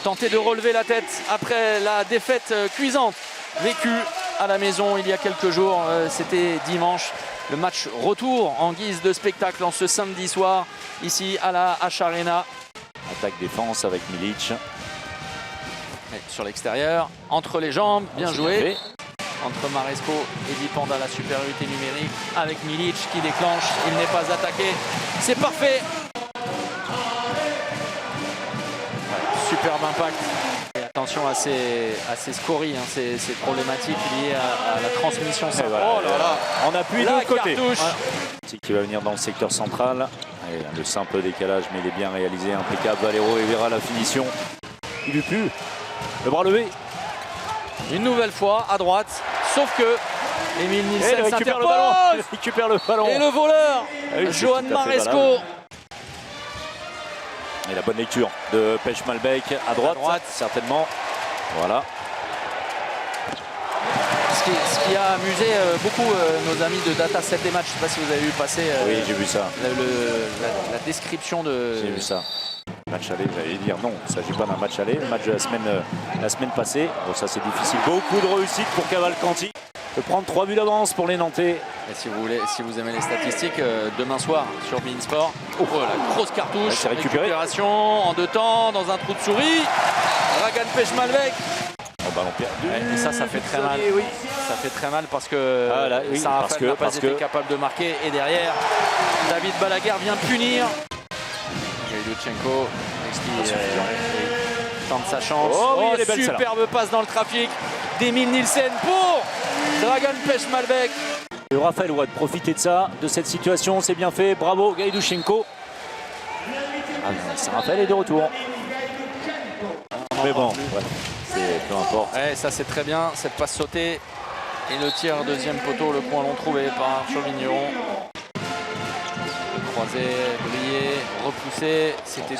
tenter de relever la tête après la défaite cuisante vécue à la maison il y a quelques jours. C'était dimanche, le match retour en guise de spectacle en ce samedi soir ici à la H-Arena. Attaque-défense avec Milic. Sur l'extérieur, entre les jambes, bien joué. Entre Maresco et Di Panda, la supériorité numérique avec Milic qui déclenche, il n'est pas attaqué, c'est parfait. Superbe impact. Et attention à ces scories, hein, ces problématiques liées à la transmission. Voilà, oh là là, on appuie de l'autre côté. Cartouche. Qui va venir dans le secteur central. Et le simple décalage, mais il est bien réalisé, impeccable. Valero et verra la finition. Il lui pue. Le bras levé. Une nouvelle fois à droite, sauf que Emile Nielsen récupère le ballon. Et le voleur, Johan Maresco. Et la bonne lecture de Pech-Malbec à droite, certainement. Voilà. Ce qui a amusé beaucoup nos amis de Data 7 et Match, je ne sais pas si vous avez vu passer oui, j'ai vu ça. La description de... J'ai vu ça. Match aller, j'allais dire non, il ne s'agit pas d'un match aller. Le match de la semaine passée. Bon, ça c'est difficile. Beaucoup de réussite pour Cavalcanti. De prendre 3 buts d'avance pour les Nantais. Et si vous aimez les statistiques, demain soir sur Beansport, la grosse cartouche, c'est récupération en 2 temps, dans un trou de souris. Dragan Pech-Malbec. Ballon perdu. Et ça fait très mal. Oui. Ça fait très mal parce que Sarafel n'a pas été capable de marquer. Et derrière, David Balaguer vient punir. Gaïdouchenko tente sa chance. Superbe passe dans le trafic d'Emile Nielsen pour Dragan Pech-Malbec. Raphaël Ouad profiter de ça, de cette situation, c'est bien fait. Bravo Gaïdouchenko. Raphaël est de retour. Mais bon, peu importe. Ça c'est très bien, cette passe sautée. Et le tir deuxième poteau, le point long trouvé par Arthur Vigneron. Croisé, brillé, repoussé. C'était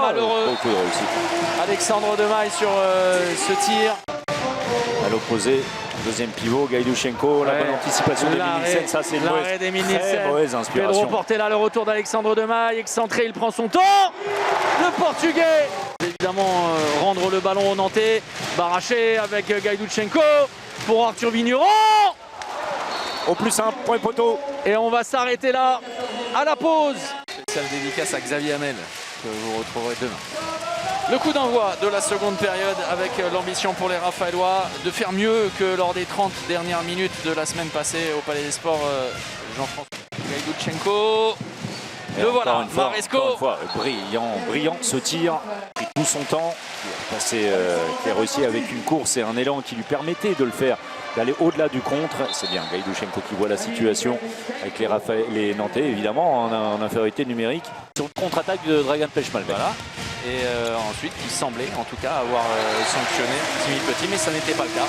malheureux. Beaucoup de réussite. Alexandre Demaille sur ce tir. À l'opposé, deuxième pivot, Gaïdouchenko. La bonne anticipation d'Emile Nielsen. Ça, c'est une très mauvaise inspiration. Pedro Portela, le retour d'Alexandre Demaille. Excentré, il prend son temps. Le Portugais. Évidemment, rendre le ballon au Nantais. Baraché avec Gaïdouchenko pour Arthur Vigneron. Au plus un point poteau. Et on va s'arrêter là, à la pause. Spéciale dédicace à Xavier Hamel, que vous retrouverez demain. Le coup d'envoi de la seconde période avec l'ambition pour les Raphaélois de faire mieux que lors des 30 dernières minutes de la semaine passée au Palais des Sports. Jean-François Gaïdouchenko. Le voilà, Maresco. Encore une fois, brillant ce tir, pris tout son temps, qui a réussi avec une course et un élan qui lui permettait de le faire, d'aller au-delà du contre. C'est bien Gaïdouchenko qui voit la situation avec les Nantais, évidemment, en infériorité numérique. Sur le contre-attaque de Dragan Pech-Malbec. Voilà. Et ensuite, il semblait en tout cas avoir sanctionné Timmy Petit, mais ça n'était pas le cas.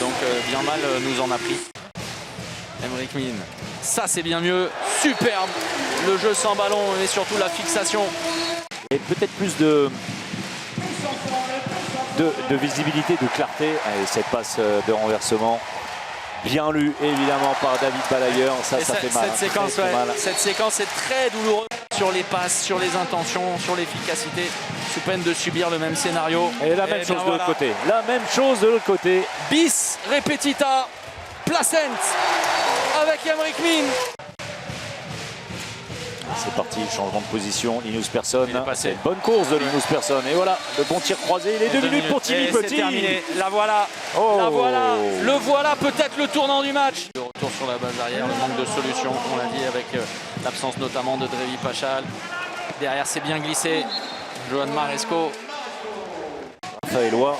Donc bien mal nous en a pris. Emric Min, ça c'est bien mieux, superbe, le jeu sans ballon et surtout la fixation. Et peut-être plus de visibilité, de clarté. Et cette passe de renversement, bien lu évidemment par David Balaguer, ça fait mal. Cette séquence est très douloureuse sur les passes, sur les intentions, sur l'efficacité, sous peine de subir le même scénario. Et la même chose de l'autre côté. La même chose de l'autre côté. Bis repetita placent avec Emric Min. C'est parti, changement de position, Linus Persson. C'est une bonne course de Linus Persson. Et voilà, le bon tir croisé, les 2 minutes pour Timmy Petit. C'est terminé, la voilà, la voilà, le voilà peut-être le tournant du match. Le retour sur la base arrière, le manque de solution, on l'a dit, avec l'absence notamment de Drevi Pachal. Derrière, c'est bien glissé, Johan Maresco. Raphaëlois,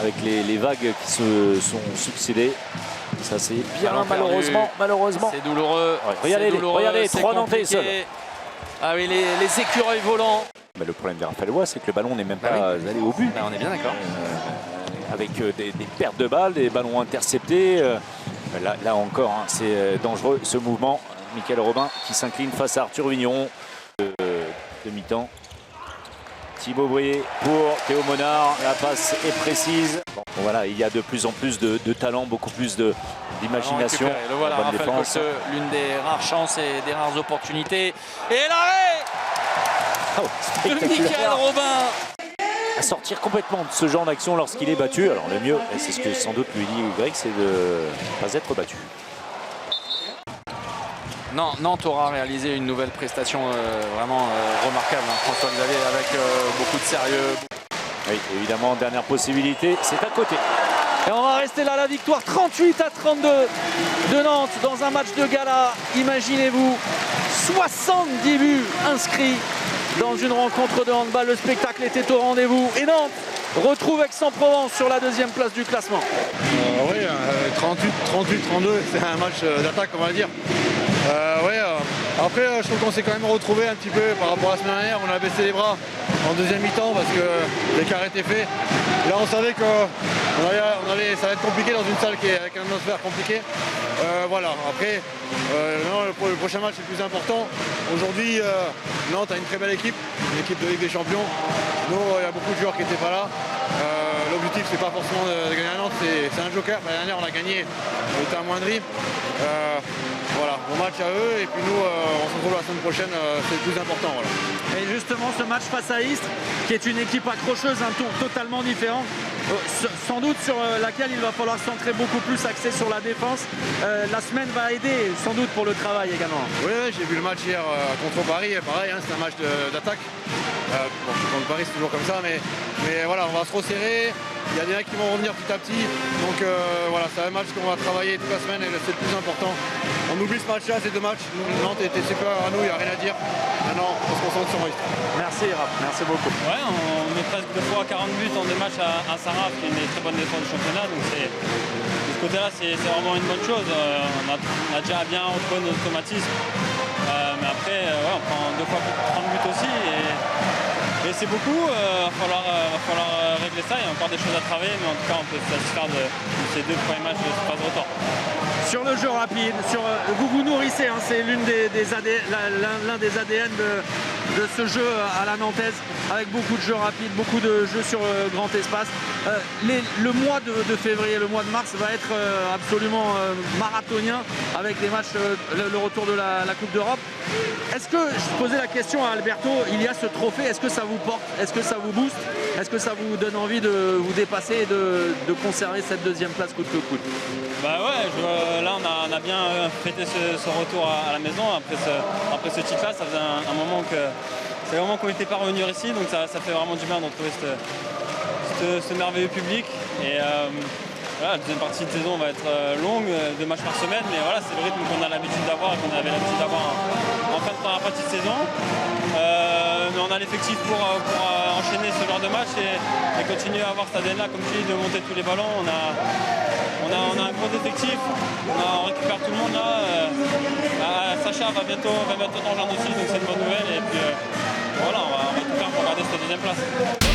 avec les vagues qui se sont succédées. Ça c'est bien malheureusement. C'est douloureux. Regardez, 3 Nantais seuls. Ah oui, les écureuils volants. Le problème des Raphaëlois, c'est que le ballon n'est même pas allé au but. On est bien d'accord. Avec des pertes de balles, des ballons interceptés. Là encore, c'est dangereux ce mouvement. Michael Robin qui s'incline face à Arthur Vigneron. Demi-temps. Thibaut Boyer pour Théo Monard. La passe est précise. Bon, voilà, il y a de plus en plus de talent, beaucoup plus d'imagination. Le voilà, Raphaël Coxeux, l'une des rares chances et des rares opportunités. Et l'arrêt de Michael Robin. à sortir complètement de ce genre d'action lorsqu'il est battu. Alors le mieux, et c'est ce que sans doute lui dit Greg, c'est de ne pas être battu. Non, Nantes aura réalisé une nouvelle prestation vraiment remarquable, hein, François-Xavier, avec beaucoup de sérieux. Oui, évidemment, dernière possibilité, c'est à côté. Et on va rester là, la victoire 38-32 de Nantes dans un match de gala. Imaginez-vous, 70 buts inscrits dans une rencontre de handball. Le spectacle était au rendez-vous. Et Nantes retrouve Aix-en-Provence sur la 2e place du classement. Oui, 38-32, c'est un match d'attaque, on va dire. Après, je trouve qu'on s'est quand même retrouvé un petit peu par rapport à la semaine dernière. On a baissé les bras en deuxième mi-temps parce que l'écart était fait. Là, on savait que ça va être compliqué dans une salle qui est avec une atmosphère compliquée. Voilà, après, le prochain match est le plus important. Aujourd'hui, Nantes a une très belle équipe, une équipe de Ligue des Champions. Nous, il y a beaucoup de joueurs qui n'étaient pas là. L'objectif, c'est pas forcément de gagner à Nantes, c'est un joker. L'année dernière, on a gagné, on était amoindri. Voilà, bon match à eux et puis nous on se retrouve la semaine prochaine, c'est le plus important. Voilà. Et justement ce match face à Istres, qui est une équipe accrocheuse, un tour totalement différent, sans doute sur laquelle il va falloir se centrer beaucoup plus axé sur la défense. La semaine va aider sans doute pour le travail également. Oui, j'ai vu le match hier contre Paris, pareil, hein, c'est un match d'attaque. Contre Paris c'est toujours comme ça, mais voilà, on va se resserrer. Il y a des mecs qui vont revenir petit à petit. Donc voilà, c'est un match qu'on va travailler toute la semaine et c'est le plus important. On oublie ce match-là, ces deux matchs. Nantes était super à nous, il n'y a rien à dire. Maintenant, on se concentre sur Istres. Merci Raph, merci beaucoup. Ouais, on met presque 2 fois 40 buts en 2 matchs à Saint-Raph, qui est une des très bonnes défenses du championnat. Donc de ce côté-là, c'est vraiment une bonne chose. On a déjà bien retrouvé nos automatismes. Mais après, on prend 2 fois 30 buts aussi. Et c'est beaucoup, va falloir régler ça, il y a encore des choses à travailler, mais en tout cas on peut se satisfaire de ces 2 premiers matchs de phase retour. Sur le jeu rapide, vous vous nourrissez, hein, c'est l'un des ADN de ce jeu à la nantaise, avec beaucoup de jeux rapides, beaucoup de jeux sur grand espace. Le mois de février, le mois de mars va être absolument marathonien avec les matchs, le retour de la Coupe d'Europe. Est-ce que, je posais la question à Alberto, il y a ce trophée, est-ce que ça vous porte, est-ce que ça vous booste, est-ce que ça vous donne envie de vous dépasser et de conserver cette 2e place coûte que coûte? Bah ouais, là on a bien fêté ce retour à la maison après ce titre-là. Ça faisait un moment qu'on n'était pas revenu ici, donc ça fait vraiment du bien de retrouver ce merveilleux public. Et voilà, la deuxième partie de saison va être longue, 2 matchs par semaine, mais voilà, c'est le rythme qu'on a l'habitude d'avoir et qu'on avait l'habitude d'avoir en fin de première partie de saison. Mais on a l'effectif pour enchaîner ce genre de match et continuer à avoir cet ADN-là, comme tu dis, de monter tous les ballons. On a un gros effectif, on récupère tout le monde là. Sacha va bientôt t'en rejoindre aussi, donc c'est une bonne nouvelle. Et puis voilà, on va tout faire pour garder cette 2e place.